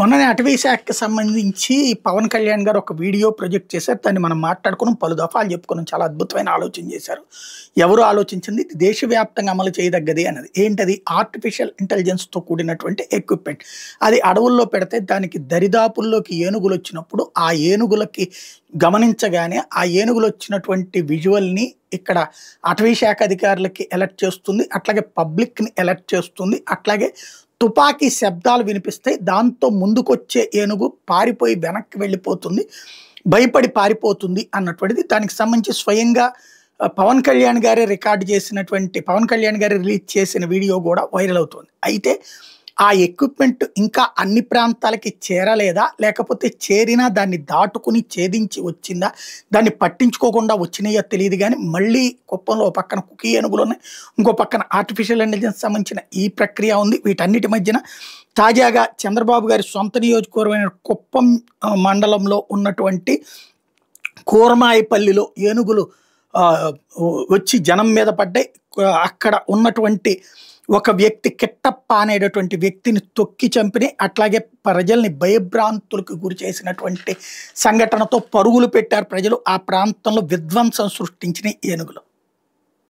మొన్ననే అటవీ శాఖకి సంబంధించి పవన్ కళ్యాణ్ గారు ఒక వీడియో ప్రొజెక్ట్ చేశారు. దాన్ని మనం మాట్లాడుకున్నాం, పలు దఫాలు చెప్పుకున్నాం. చాలా అద్భుతమైన ఆలోచన చేశారు. ఎవరు ఆలోచించింది? ఇది దేశవ్యాప్తంగా అమలు చేయదగ్గది అన్నది. ఏంటది? ఆర్టిఫిషియల్ ఇంటెలిజెన్స్‌తో కూడినటువంటి ఎక్విప్‌మెంట్. అది అడవుల్లో పెడితే దానికి దరిదాపుల్లోకి ఏనుగులు వచ్చినప్పుడు ఆ ఏనుగులకి గమనించగానే ఆ ఏనుగులు వచ్చినటువంటి విజువల్‌ని ఇక్కడ అటవీ శాఖ అధికారులకి అలర్ట్ చేస్తుంది. అట్లాగే పబ్లిక్‌ని అలర్ట్ చేస్తుంది. అట్లాగే తుపాకీ శబ్దాలు వినిపిస్తాయి. దాంతో ముందుకొచ్చే ఏనుగు పారిపోయి వెనక్కి వెళ్ళిపోతుంది. భయపడి పారిపోతుంది అన్నటువంటిది. దానికి సంబంధించి స్వయంగా పవన్ కళ్యాణ్ గారే రికార్డ్ చేసినటువంటి పవన్ కళ్యాణ్ గారే రిలీజ్ చేసిన వీడియో కూడా వైరల్ అవుతుంది. అయితే ఆ ఎక్విప్‌మెంట్ ఇంకా అన్ని ప్రాంతాలకి చేరలేదా? లేకపోతే చేరినా దాన్ని దాటుకుని ఛేదించి వచ్చిందా? దాన్ని పట్టించుకోకుండా వచ్చినాయో తెలీదు గానీ, మళ్ళీ కుప్పంలో ఓ పక్కన కుకి ఏనుగులున్నాయి. ఇంకో పక్కన ఆర్టిఫిషియల్ ఇంటెలిజెన్స్ సంబంధించిన ఈ ప్రక్రియ ఉంది. వీటన్నిటి మధ్యన తాజాగా చంద్రబాబు గారి సొంత నియోజకవర్గమైన కుప్పం మండలంలో ఉన్నటువంటి కూరమాయపల్లిలో ఏనుగులు వచ్చి జనం మీద పడ్డాయి. అక్కడ ఉన్నటువంటి ఒక వ్యక్తి కిట్టప్ప అనేటటువంటి వ్యక్తిని తొక్కి చంపినాయి. అట్లాగే ప్రజల్ని భయభ్రాంతులకు గురి చేసినటువంటి సంఘటనతో పరుగులు పెట్టారు ప్రజలు. ఆ ప్రాంతంలో విధ్వంసం సృష్టించిన ఏనుగులు.